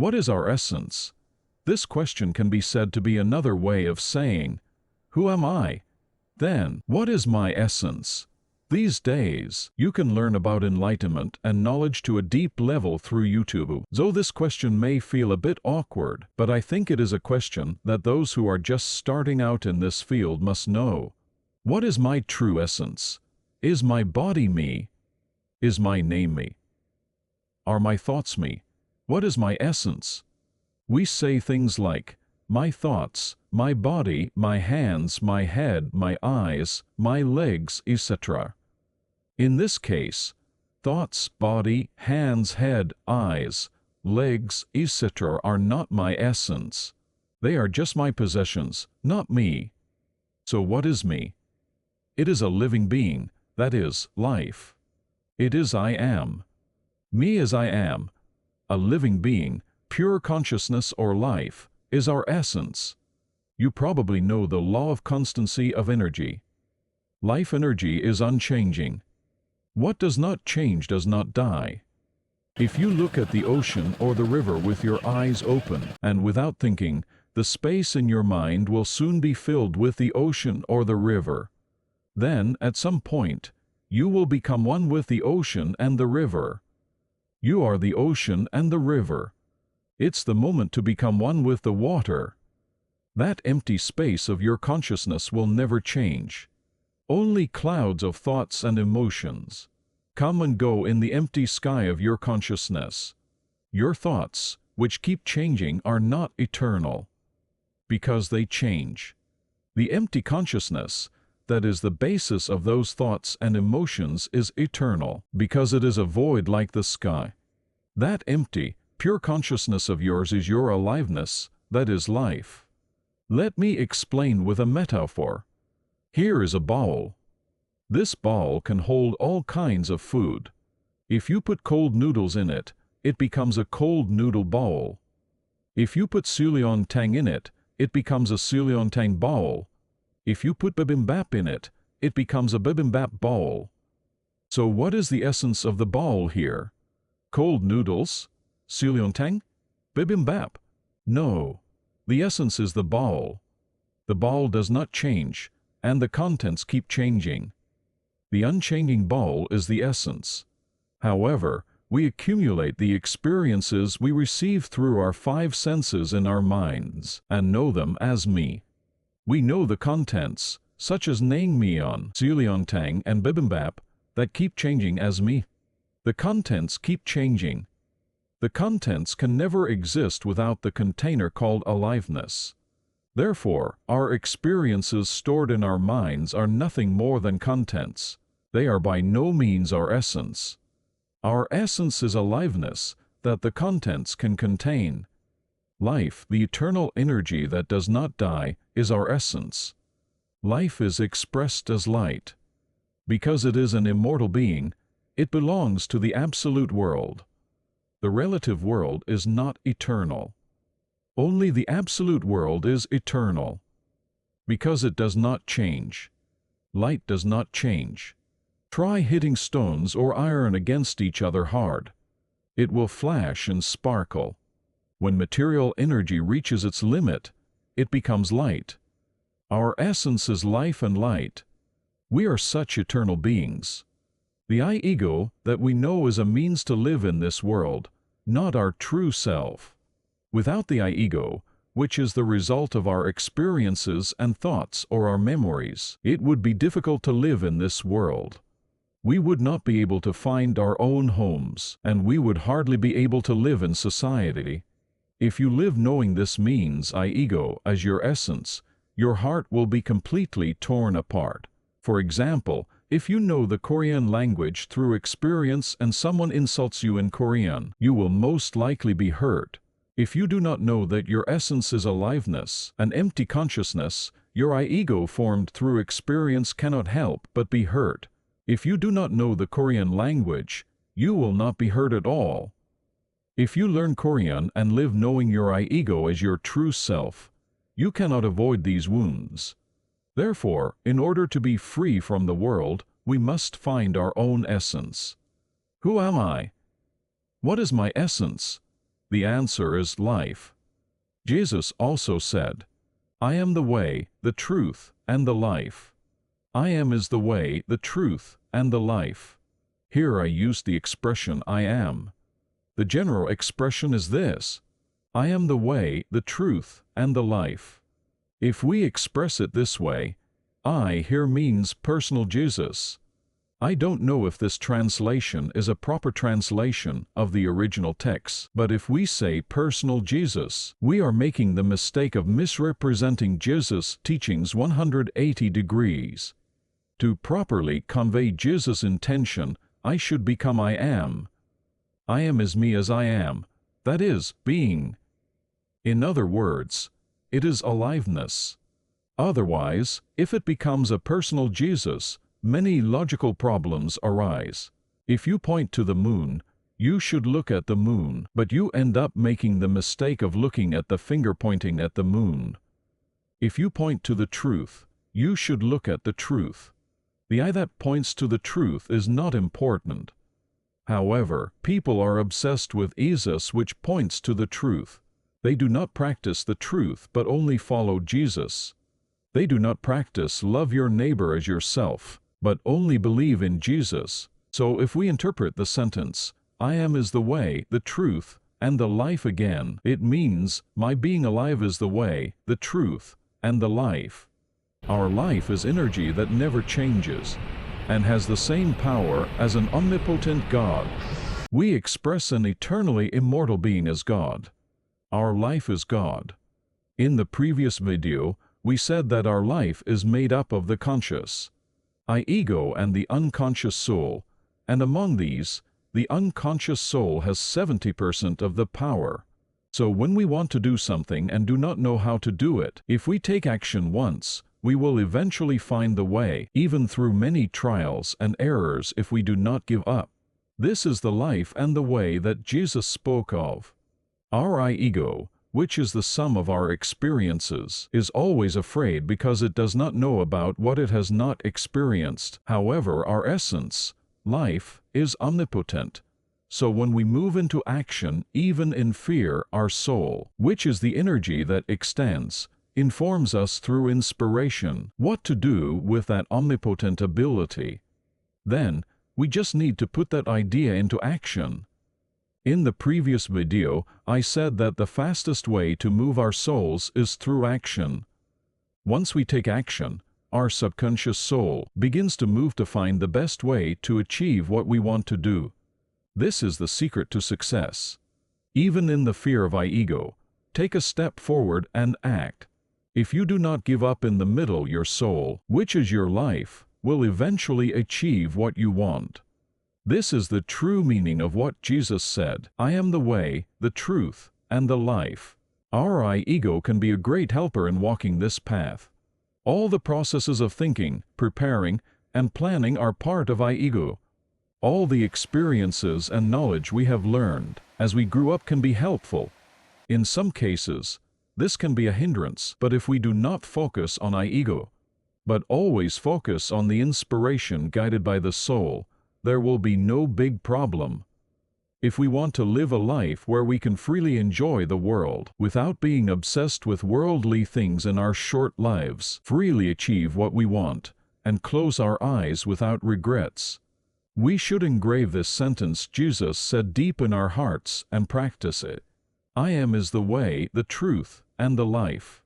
What is our essence? This question can be said to be another way of saying, who am I? Then, what is my essence? These days, you can learn about enlightenment and knowledge to a deep level through YouTube. Though this question may feel a bit awkward, but I think it is a question that those who are just starting out in this field must know. What is my true essence? Is my body me? Is my name me? Are my thoughts me? What is my essence? We say things like, my thoughts, my body, my hands, my head, my eyes, my legs, etc. In this case, thoughts, body, hands, head, eyes, legs, etc. are not my essence. They are just my possessions, not me. So what is me? It is a living being, that is, life. It is I am. Me as I am, a living being, pure consciousness or life, is our essence. You probably know the law of constancy of energy. Life energy is unchanging. What does not change does not die. If you look at the ocean or the river with your eyes open and without thinking, the space in your mind will soon be filled with the ocean or the river. Then, at some point, you will become one with the ocean and the river. You are the ocean and the river. It's the moment to become one with the water. That empty space of your consciousness will never change. Only clouds of thoughts and emotions come and go in the empty sky of your consciousness. Your thoughts, which keep changing, are not eternal, because they change. The empty consciousness, that is the basis of those thoughts and emotions, is eternal, because it is a void like the sky. That empty, pure consciousness of yours is your aliveness, that is life. Let me explain with a metaphor. Here is a bowl. This bowl can hold all kinds of food. If you put cold noodles in it, it becomes a cold noodle bowl. If you put tang in it, it becomes a tang bowl. If you put bibimbap in it, it becomes a bibimbap bowl. So what is the essence of the bowl here? Cold noodles? tang? Bibimbap? No. The essence is the bowl. The bowl does not change, and the contents keep changing. The unchanging bowl is the essence. However, we accumulate the experiences we receive through our 5 senses in our minds, and know them as me. We know the contents, such as naengmyeon, tang, and bibimbap, that keep changing as me. The contents keep changing. The contents can never exist without the container called aliveness. Therefore, our experiences stored in our minds are nothing more than contents. They are by no means our essence. Our essence is aliveness that the contents can contain. Life, the eternal energy that does not die, is our essence. Life is expressed as light. Because it is an immortal being, it belongs to the absolute world. The relative world is not eternal. Only the absolute world is eternal. Because it does not change. Light does not change. Try hitting stones or iron against each other hard. It will flash and sparkle. When material energy reaches its limit, it becomes light. Our essence is life and light. We are such eternal beings. The I-ego that we know is a means to live in this world, not our true self. Without the I-ego, which is the result of our experiences and thoughts or our memories, it would be difficult to live in this world. We would not be able to find our own homes, and we would hardly be able to live in society. If you live knowing this means I-ego as your essence, your heart will be completely torn apart. For example, if you know the Korean language through experience and someone insults you in Korean, you will most likely be hurt. If you do not know that your essence is aliveness, an empty consciousness, your I-ego formed through experience cannot help but be hurt. If you do not know the Korean language, you will not be hurt at all. If you learn Korean and live knowing your I-ego as your true self, you cannot avoid these wounds. Therefore, in order to be free from the world, we must find our own essence. Who am I? What is my essence? The answer is life. Jesus also said, I am the way, the truth, and the life. I am is the way, the truth, and the life. Here I use the expression I am. The general expression is this: I am the way, the truth, and the life. If we express it this way, I here means personal Jesus. I don't know if this translation is a proper translation of the original text, but if we say personal Jesus, we are making the mistake of misrepresenting Jesus' teachings 180 degrees. To properly convey Jesus' intention, I should become I am. I am is me as I am, that is, being. In other words, it is aliveness. Otherwise, if it becomes a personal Jesus, many logical problems arise. If you point to the moon, you should look at the moon, but you end up making the mistake of looking at the finger pointing at the moon. If you point to the truth, you should look at the truth. The eye that points to the truth is not important. However, people are obsessed with Jesus, which points to the truth. They do not practice the truth but only follow Jesus. They do not practice love your neighbor as yourself, but only believe in Jesus. So if we interpret the sentence, I am is the way, the truth, and the life again, it means my being alive is the way, the truth, and the life. Our life is energy that never changes, and has the same power as an omnipotent God. We express an eternally immortal being as God. Our life is God. In the previous video, we said that our life is made up of the conscious, I-ego, and the unconscious soul, and among these, the unconscious soul has 70% of the power. So when we want to do something and do not know how to do it, if we take action once, we will eventually find the way, even through many trials and errors if we do not give up. This is the life and the way that Jesus spoke of. Our I-ego, which is the sum of our experiences, is always afraid because it does not know about what it has not experienced. However, our essence, life, is omnipotent. So when we move into action, even in fear, our soul, which is the energy that extends, informs us through inspiration what to do with that omnipotent ability. Then, we just need to put that idea into action. In the previous video, I said that the fastest way to move our souls is through action. Once we take action, our subconscious soul begins to move to find the best way to achieve what we want to do. This is the secret to success. Even in the fear of I-ego, take a step forward and act. If you do not give up in the middle, your soul, which is your life, will eventually achieve what you want. This is the true meaning of what Jesus said, I am the way, the truth, and the life. Our I-ego can be a great helper in walking this path. All the processes of thinking, preparing, and planning are part of I-ego. All the experiences and knowledge we have learned as we grew up can be helpful. In some cases, this can be a hindrance, but if we do not focus on I-ego, but always focus on the inspiration guided by the soul, there will be no big problem. If we want to live a life where we can freely enjoy the world without being obsessed with worldly things in our short lives, freely achieve what we want, and close our eyes without regrets, we should engrave this sentence Jesus said deep in our hearts and practice it. I am is the way, the truth, and the life.